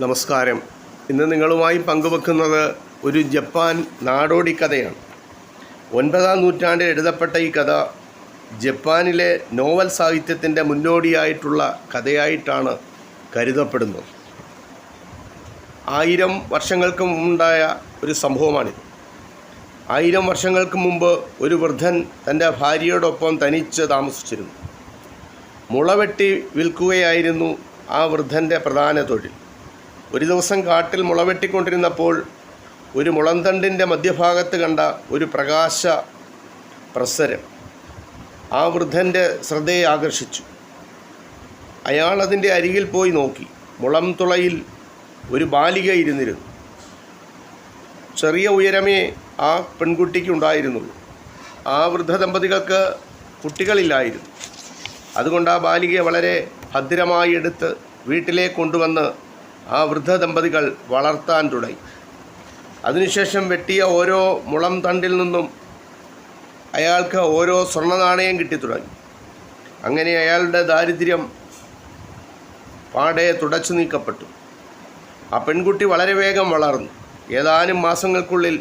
നമസ്കാരം. ഇന്ന് നിങ്ങളുമായി പങ്കുവെക്കുന്നത് ഒരു ജപ്പാൻ നാടോടി കഥയാണ്. 9-ാം നൂറ്റാണ്ടിൽ എഴുതപ്പെട്ട ഈ കഥ ജപ്പാനിലെ നോവൽ സാഹിത്യത്തിൻ്റെ മുന്നോടിയായിട്ടുള്ള കഥയായിട്ടാണ് കരുതപ്പെടുന്നത്. 1000 വർഷങ്ങൾക്ക് മുമ്പുണ്ടായ ഒരു സംഭവമാണിത്. 1000 വർഷങ്ങൾക്ക് മുമ്പ് ഒരു വൃദ്ധൻ തൻ്റെ ഭാര്യയോടൊപ്പം തനിച്ച് താമസിച്ചിരുന്നു. മുളവെട്ടി വിൽക്കുകയായിരുന്നു ആ വൃദ്ധൻ്റെ പ്രധാന തൊഴിൽ. ഒരു ദിവസം കാട്ടിൽ മുളവെട്ടിക്കൊണ്ടിരുന്നപ്പോൾ ഒരു മുളന്തണ്ടിൻ്റെ മധ്യഭാഗത്ത് കണ്ട ഒരു പ്രകാശ പ്രസരം ആ വൃദ്ധൻ്റെ ശ്രദ്ധയെ ആകർഷിച്ചു. അയാൾ അതിൻ്റെ അരികിൽ പോയി നോക്കി. മുളം തുളയിൽ ഒരു ബാലിക ഇരുന്നിരുന്നു. ചെറിയ ഉയരമേ ആ പെൺകുട്ടിക്കുണ്ടായിരുന്നുള്ളൂ. ആ വൃദ്ധ ദമ്പതികൾക്ക് കുട്ടികളില്ലായിരുന്നു. അതുകൊണ്ട് ആ ബാലികയെ വളരെ ഭദ്രമായി എടുത്ത് വീട്ടിലേക്ക് കൊണ്ടുവന്ന് ആ വൃദ്ധ ദമ്പതികൾ വളർത്താൻ തുടങ്ങി. അതിനുശേഷം വെട്ടിയ ഓരോ മുളം തണ്ടിൽ നിന്നും അയാൾക്ക് ഓരോ സ്വർണ്ണ നാണയം കിട്ടിത്തുടങ്ങി. അങ്ങനെ അയാളുടെ ദാരിദ്ര്യം പാടെ തുടച്ചു നീക്കപ്പെട്ടു. ആ പെൺകുട്ടി വളരെ വേഗം വളർന്നു. ഏതാനും മാസങ്ങൾക്കുള്ളിൽ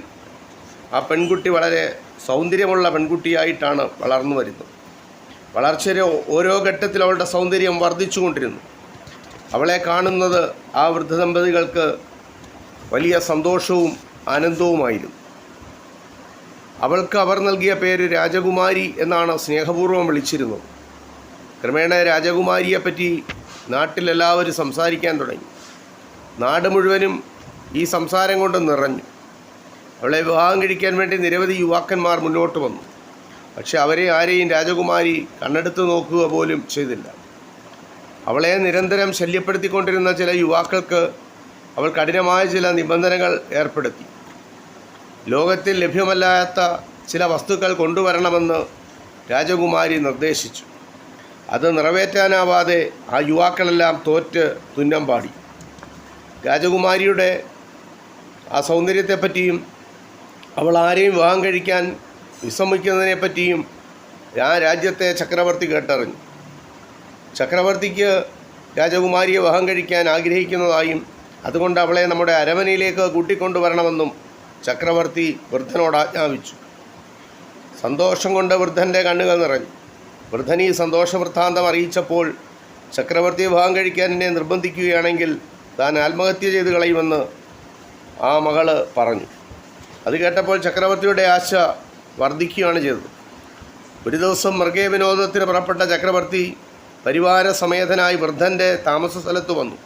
ആ പെൺകുട്ടി വളരെ സൗന്ദര്യമുള്ള പെൺകുട്ടിയായിട്ടാണ് വളർന്നു വരുന്നത്. വളർച്ചയുടെ ഓരോ ഘട്ടത്തിൽ അവളുടെ സൗന്ദര്യം വർദ്ധിച്ചുകൊണ്ടിരുന്നു. അവളെ കാണുന്നത് ആ വൃദ്ധദമ്പതികൾക്ക് വലിയ സന്തോഷവും ആനന്ദവുമായിരുന്നു. അവൾക്ക് അവർ നൽകിയ പേര് രാജകുമാരി എന്നാണ് സ്നേഹപൂർവ്വം വിളിച്ചിരുന്നത്. ക്രമേണ രാജകുമാരിയെപ്പറ്റി നാട്ടിലെല്ലാവരും സംസാരിക്കാൻ തുടങ്ങി. നാട് മുഴുവനും ഈ സംസാരം കൊണ്ട് നിറഞ്ഞു. അവളെ വിവാഹം കഴിക്കാൻ വേണ്ടി നിരവധി യുവാക്കന്മാർ മുന്നോട്ട് വന്നു. പക്ഷെ അവരെ ആരെയും രാജകുമാരി കണ്ണെടുത്ത് നോക്കുക പോലും ചെയ്തില്ല. അവളെ നിരന്തരം ശല്യപ്പെടുത്തിക്കൊണ്ടിരുന്ന ചില യുവാക്കൾക്ക് അവൾ കഠിനമായ ചില നിബന്ധനകൾ ഏർപ്പെടുത്തി. ലോകത്തിൽ ലഭ്യമല്ലാത്ത ചില വസ്തുക്കൾ കൊണ്ടുവരണമെന്ന് രാജകുമാരി നിർദ്ദേശിച്ചു. അത് നിറവേറ്റാനാവാതെ ആ യുവാക്കളെല്ലാം തോറ്റ് തുന്നം പാടി. രാജകുമാരിയുടെ ആ സൗന്ദര്യത്തെപ്പറ്റിയും അവൾ ആരെയും വിവാഹം കഴിക്കാൻ വിസമ്മതിക്കുന്നതിനെപ്പറ്റിയും ആ രാജ്യത്തെ ചക്രവർത്തി കേട്ടറിഞ്ഞു. ചക്രവർത്തിക്ക് രാജകുമാരിയെ വിവാഹം കഴിക്കാൻ ആഗ്രഹിക്കുന്നതായും അതുകൊണ്ട് അവളെ നമ്മുടെ അരമനയിലേക്ക് കൂട്ടിക്കൊണ്ടുവരണമെന്നും ചക്രവർത്തി വൃദ്ധനോട് ആജ്ഞാപിച്ചു. സന്തോഷം കൊണ്ട് വൃദ്ധൻ്റെ കണ്ണുകൾ നിറഞ്ഞു. വൃദ്ധൻ ഈ സന്തോഷവൃത്താന്തം അറിയിച്ചപ്പോൾ ചക്രവർത്തിയെ വിവാഹം കഴിക്കാൻ എന്നെ നിർബന്ധിക്കുകയാണെങ്കിൽ താൻ ആത്മഹത്യ ചെയ്ത് കളയുമെന്ന് ആ മകള് പറഞ്ഞു. അത് കേട്ടപ്പോൾ ചക്രവർത്തിയുടെ ആശ വർദ്ധിക്കുകയാണ് ചെയ്തത്. ഒരു ദിവസം മൃഗവിനോദത്തിന് പുറപ്പെട്ട ചക്രവർത്തി പരിവാര സമേതനായി വൃദ്ധൻ്റെ താമസ സ്ഥലത്ത് വന്നു.